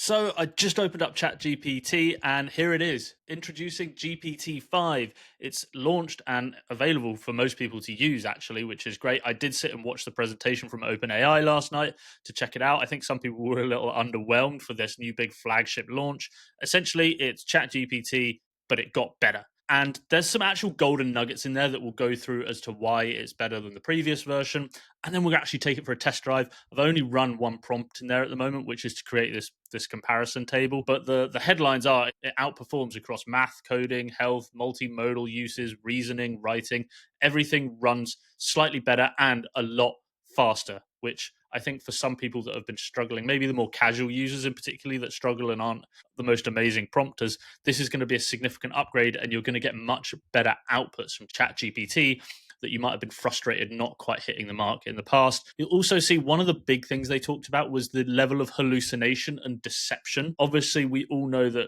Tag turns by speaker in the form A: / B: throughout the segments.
A: So I just opened up ChatGPT and here it is, introducing GPT-5. It's launched and available for most people to use actually, which is great. I did sit and watch the presentation from OpenAI last night to check it out. I think some people were a little underwhelmed for this new big flagship launch. Essentially, it's ChatGPT, but it got better. And there's some actual golden nuggets in there that we'll go through as to why it's better than the previous version. And then we'll actually take it for a test drive. I've only run one prompt in there at the moment, which is to create this comparison table. But the headlines are it outperforms across math, coding, health, multimodal uses, reasoning, writing. Everything runs slightly better and a lot faster, which I think for some people that have been struggling, maybe the more casual users in particularly that struggle and aren't the most amazing prompters, this is going to be a significant upgrade and you're going to get much better outputs from ChatGPT that you might have been frustrated not quite hitting the mark in the past. You'll also see one of the big things they talked about was the level of hallucination and deception. Obviously, we all know that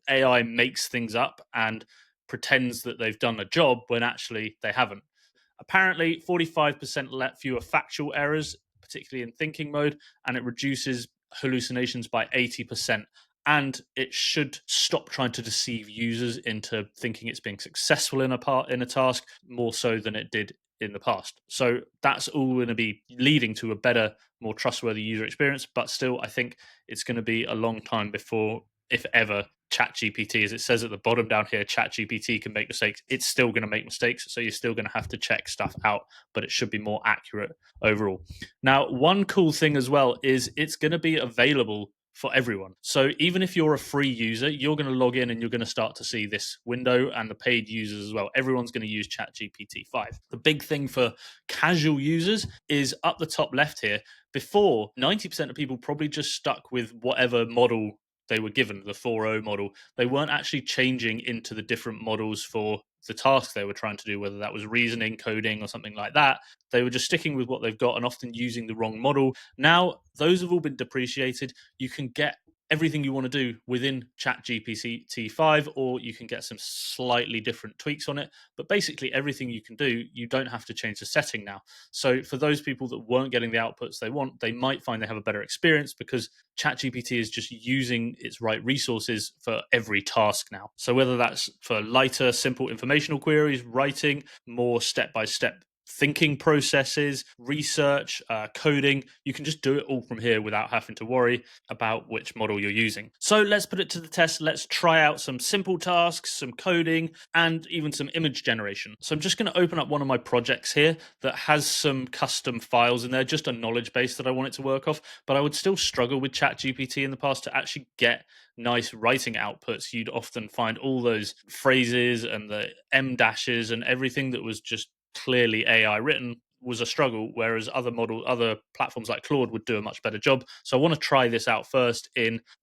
A: AI makes things up and pretends that they've done a job when actually they haven't. Apparently, 45% fewer factual errors, particularly in thinking mode, and it reduces hallucinations by 80%. And it should stop trying to deceive users into thinking it's being successful in a task more so than it did in the past. So that's all going to be leading to a better, more trustworthy user experience. But still, I think it's going to be a long time before, if ever, ChatGPT, as it says at the bottom down here, ChatGPT can make mistakes. It's still going to make mistakes, so you're still going to have to check stuff out, but it should be more accurate overall. Now, one cool thing as well is it's going to be available for everyone. So even if you're a free user, you're going to log in and you're going to start to see this window, and the paid users as well. Everyone's going to use ChatGPT-5. The big thing for casual users is up the top left here. Before, 90% of people probably just stuck with whatever model they were given, the 4.0 model. They weren't actually changing into the different models for the task they were trying to do, whether that was reasoning, coding, or something like that. They were just sticking with what they've got and often using the wrong model. Now, those have all been depreciated. You can get everything you want to do within ChatGPT-5, or you can get some slightly different tweaks on it. But basically, everything you can do, you don't have to change the setting now. So for those people that weren't getting the outputs they want, they might find they have a better experience because ChatGPT is just using its right resources for every task now. So whether that's for lighter, simple informational queries, writing, more step-by-step thinking processes, research, coding, you can just do it all from here without having to worry about which model you're using. So let's put it to the test. Let's try out some simple tasks, some coding, and even some image generation. So I'm just going to open up one of my projects here that has some custom files in there, just a knowledge base that I want it to work off. But I would still struggle with ChatGPT in the past to actually get nice writing outputs. You'd often find all those phrases and the M dashes and everything that was just clearly AI written was a struggle, whereas other platforms like Claude would do a much better job. So I want to try this out first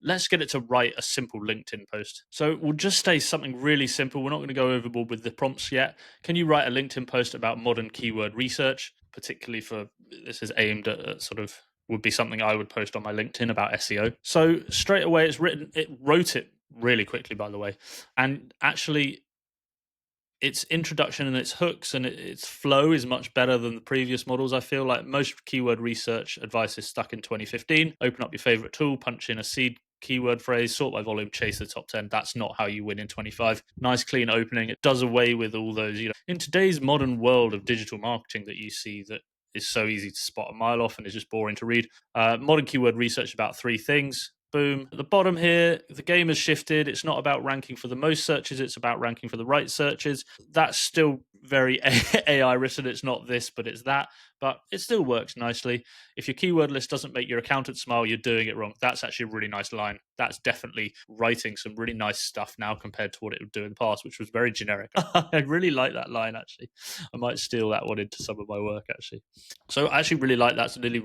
A: let's get it to write a simple LinkedIn post. So we'll just say something really simple. We're not going to go overboard with the prompts yet. Can you write a LinkedIn post about modern keyword research, particularly for this is aimed at sort of would be something I would post on my LinkedIn about SEO. So straight away it wrote it really quickly, by the way. And actually its introduction and its hooks and its flow is much better than the previous models. I feel like most keyword research advice is stuck in 2015. Open up your favorite tool, punch in a seed keyword phrase, sort by volume, chase the top 10. That's not how you win in 25. Nice clean opening. It does away with all those, in today's modern world of digital marketing that you see that is so easy to spot a mile off and is just boring to read. Modern keyword research about three things. Boom. At the bottom here, the game has shifted. It's not about ranking for the most searches. It's about ranking for the right searches. That's still very AI written. It's not this, but it's that. But it still works nicely. If your keyword list doesn't make your accountant smile, you're doing it wrong. That's actually a really nice line. That's definitely writing some really nice stuff now compared to what it would do in the past, which was very generic. I really like that line, actually. I might steal that one into some of my work, actually. So I actually really like that. It's really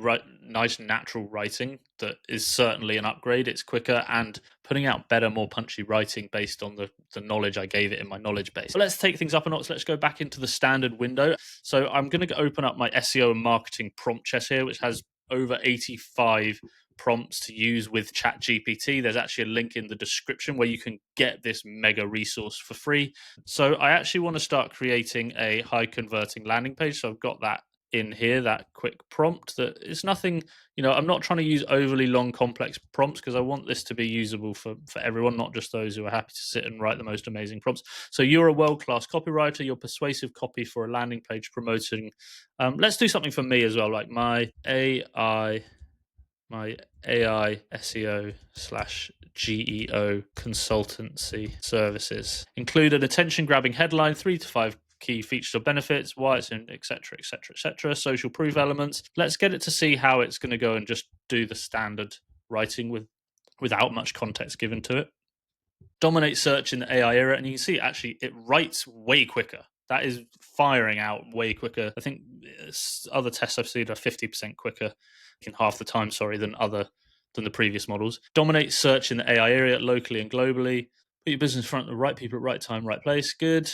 A: nice, natural writing that is certainly an upgrade. It's quicker and putting out better, more punchy writing based on the knowledge I gave it in my knowledge base. So let's take things up a notch. Let's go back into the standard window. So I'm going to open up my SEO and marketing prompt chest here, which has over 85 prompts to use with ChatGPT. There's actually a link in the description where you can get this mega resource for free. So I actually want to start creating a high converting landing page. So I've got that in here, that quick prompt. That it's nothing, I'm not trying to use overly long, complex prompts because I want this to be usable for everyone, not just those who are happy to sit and write the most amazing prompts. So you're a world-class copywriter, you're persuasive copy for a landing page promoting. Let's do something for me as well, like my AI SEO / GEO consultancy services. Include an attention-grabbing headline, 3 to 5 key features or benefits, why it's in, etc., etc., etc. Social proof elements. Let's get it to see how it's going to go and just do the standard writing without much context given to it. Dominate search in the AI era, and you can see actually it writes way quicker. That is firing out way quicker. I think other tests I've seen are 50% quicker in half the time, than the previous models. Dominate search in the AI area locally and globally. Put your business in front of the right people at right time, right place. Good.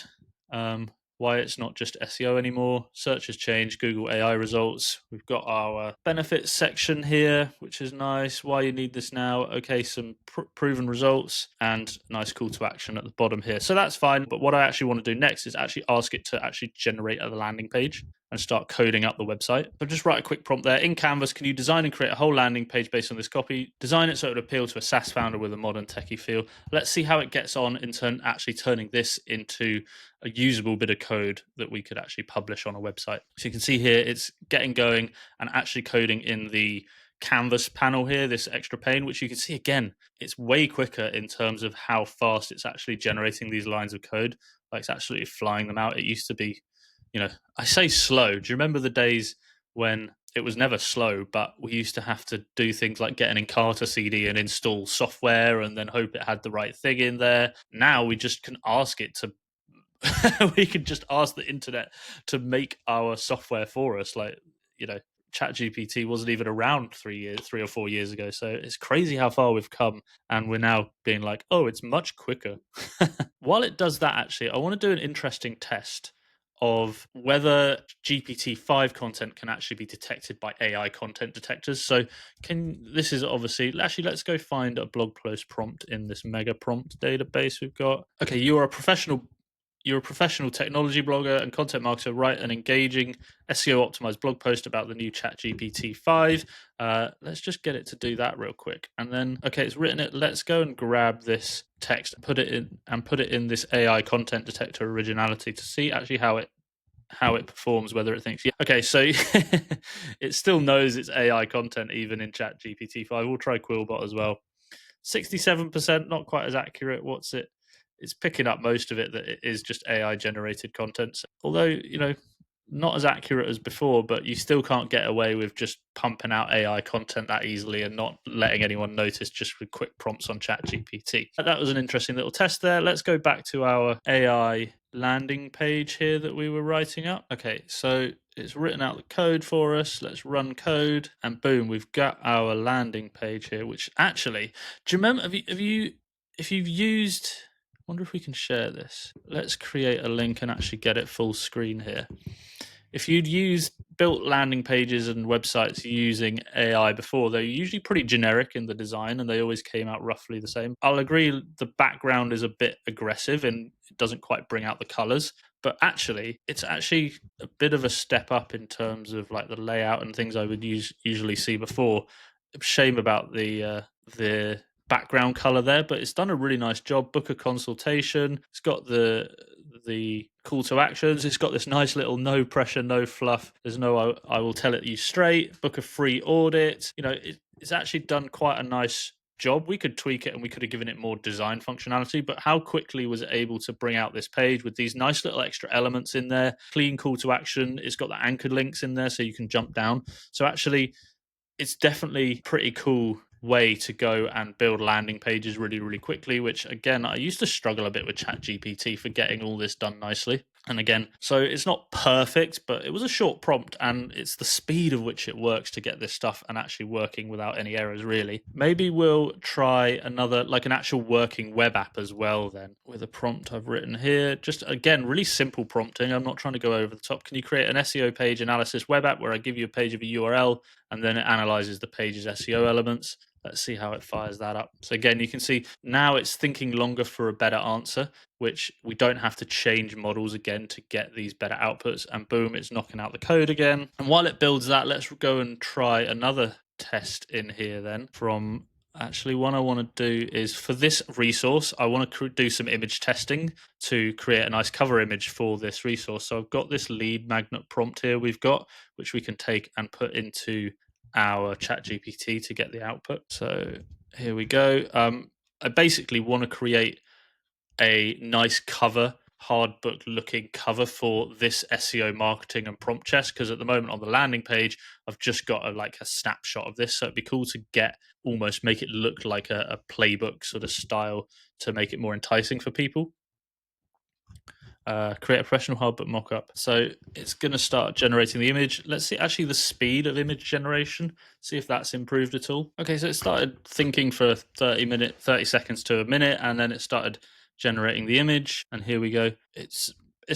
A: Why it's not just SEO anymore. Search has changed. Google AI results. We've got our benefits section here, which is nice. Why you need this now. Okay, some proven results and nice call to action at the bottom here. So that's fine. But what I actually want to do next is actually ask it to actually generate a landing page and start coding up the website. So just write a quick prompt there. In Canvas, can you design and create a whole landing page based on this copy? Design it so it would appeal to a SaaS founder with a modern techie feel. Let's see how it gets on in actually turning this into a usable bit of code that we could actually publish on a website. So you can see here, it's getting going and actually coding in the Canvas panel here, this extra pane, which you can see again, it's way quicker in terms of how fast it's actually generating these lines of code. Like it's absolutely flying them out. It used to be, I say slow. Do you remember the days when it was never slow, but we used to have to do things like get an Encarta CD and install software and then hope it had the right thing in there? Now we just can ask it to we can just ask the internet to make our software for us. Like, ChatGPT wasn't even around 3 or 4 years ago. So it's crazy how far we've come. And we're now being like, oh, it's much quicker. While it does that, actually, I want to do an interesting test of whether GPT-5 content can actually be detected by AI content detectors. So this is obviously, actually, let's go find a blog post prompt in this mega prompt database we've got. Okay, you're a professional technology blogger and content marketer. Write an engaging SEO optimized blog post about the new ChatGPT-5. Let's just get it to do that real quick. And then, okay, it's written it. Let's go and grab this text and put it in this AI content detector originality to see actually how it performs, whether it thinks, yeah. Okay, so it still knows it's AI content even in ChatGPT-5. We'll try Quillbot as well. 67%, not quite as accurate. What's it? It's picking up most of it that it is just AI generated content. So, although, not as accurate as before, but you still can't get away with just pumping out AI content that easily and not letting anyone notice just with quick prompts on ChatGPT. That was an interesting little test there. Let's go back to our AI landing page here that we were writing up. Okay, so it's written out the code for us. Let's run code and boom, we've got our landing page here, which actually, do you remember, if you've used, I wonder if we can share this. Let's create a link and actually get it full screen here. If you'd built landing pages and websites using AI before, they're usually pretty generic in the design and they always came out roughly the same. I'll agree the background is a bit aggressive and it doesn't quite bring out the colors, but actually it's actually a bit of a step up in terms of like the layout and things I would usually see before. Shame about the background color there, but it's done a really nice job. Book a consultation. It's got the call to actions. It's got this nice little no pressure, no fluff. There's no I will tell it you straight. Book a free audit. It's actually done quite a nice job. We could tweak it and we could have given it more design functionality, but how quickly was it able to bring out this page with these nice little extra elements in there? Clean call to action. It's got the anchored links in there so you can jump down. So actually, it's definitely pretty cool way to go and build landing pages really, really quickly, which again, I used to struggle a bit with ChatGPT for getting all this done nicely. And again, so it's not perfect, but it was a short prompt and it's the speed of which it works to get this stuff and actually working without any errors, really. Maybe we'll try another, like an actual working web app as well then with a prompt I've written here. Just again, really simple prompting. I'm not trying to go over the top. Can you create an SEO page analysis web app where I give you a page of a URL and then it analyzes the page's SEO elements? Let's see how it fires that up. So again, you can see now it's thinking longer for a better answer, which we don't have to change models again to get these better outputs. And boom, it's knocking out the code again. And while it builds that, let's go and try another test in here then from actually what I want to do is for this resource, I want to do some image testing to create a nice cover image for this resource. So I've got this lead magnet prompt here we've got, which we can take and put into our chat GPT to get the output. So here we go. I basically want to create a nice cover, hard book looking cover for this SEO marketing and prompt chest, because at the moment on the landing page I've just got a snapshot of this, so it'd be cool to get almost make it look like a playbook sort of style to make it more enticing for people. Create a professional hard book mockup. So it's going to start generating the image. Let's see actually the speed of image generation, see if that's improved at all. Okay, so it started thinking for 30 seconds to a minute, and then it started generating the image, and here we go. It's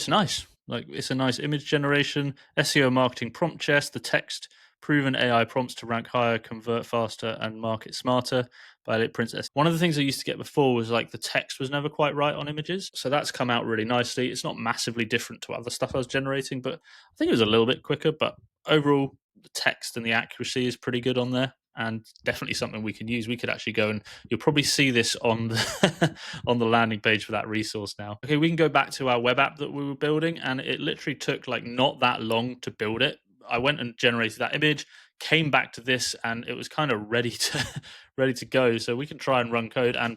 A: nice. Like, it's a nice image generation. SEO marketing prompt chest, the text, proven AI prompts to rank higher, convert faster, and market smarter by Lit Princess. One of the things I used to get before was like the text was never quite right on images. So that's come out really nicely. It's not massively different to other stuff I was generating, but I think it was a little bit quicker. But overall, the text and the accuracy is pretty good on there, and definitely something we can use. We could actually go and you'll probably see this on the on the landing page for that resource now. Okay, we can go back to our web app that we were building, and it literally took like not that long to build it. I went and generated that image, came back to this, and it was kind of ready to go. So we can try and run code, and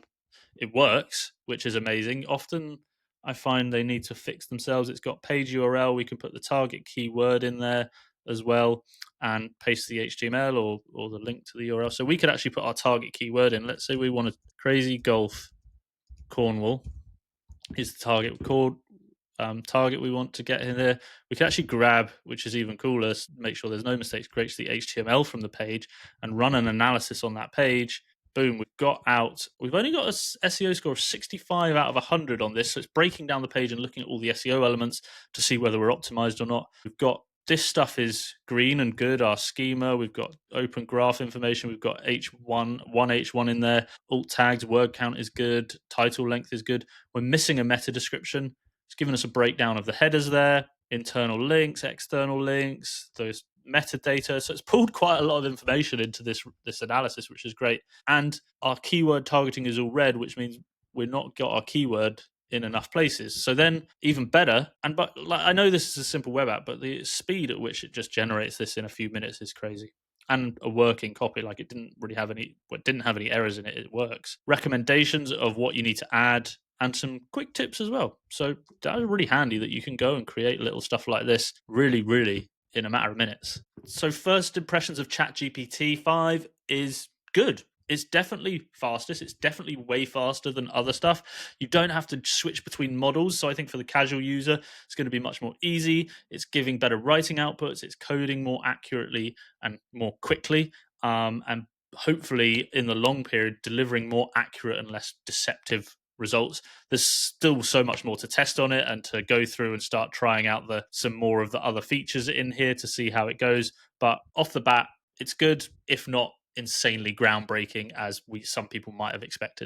A: it works, which is amazing. Often I find they need to fix themselves. It's got page URL. We can put the target keyword in there as well and paste the HTML or the link to the URL. So we could actually put our target keyword in. Let's say we want a crazy golf Cornwall is the target called target we want to get in there. We can actually grab, which is even cooler, make sure there's no mistakes, create the HTML from the page and run an analysis on that page. Boom, we've only got a SEO score of 65 out of 100 on this, so it's breaking down the page and looking at all the SEO elements to see whether we're optimized or not. We've got this stuff is green and good, our schema. We've got open graph information. We've got H1 in there. Alt tags, word count is good. Title length is good. We're missing a meta description. It's given us a breakdown of the headers there, internal links, external links, those metadata. So it's pulled quite a lot of information into this analysis, which is great. And our keyword targeting is all red, which means we've not got our keyword in enough places. So then even better, but like, I know this is a simple web app, but the speed at which it just generates this in a few minutes is crazy. And a working copy, like it didn't have any errors in it. It works. Recommendations of what you need to add, and some quick tips as well. So that is really handy that you can go and create little stuff like this really, really in a matter of minutes. So first impressions of ChatGPT-5 is good. It's definitely fastest. It's definitely way faster than other stuff. You don't have to switch between models. So I think for the casual user, it's going to be much more easy. It's giving better writing outputs. It's coding more accurately and more quickly. And hopefully in the long period, delivering more accurate and less deceptive results. There's still so much more to test on it and to go through and start trying out some more of the other features in here to see how it goes. But off the bat, it's good, if not insanely groundbreaking as some people might have expected.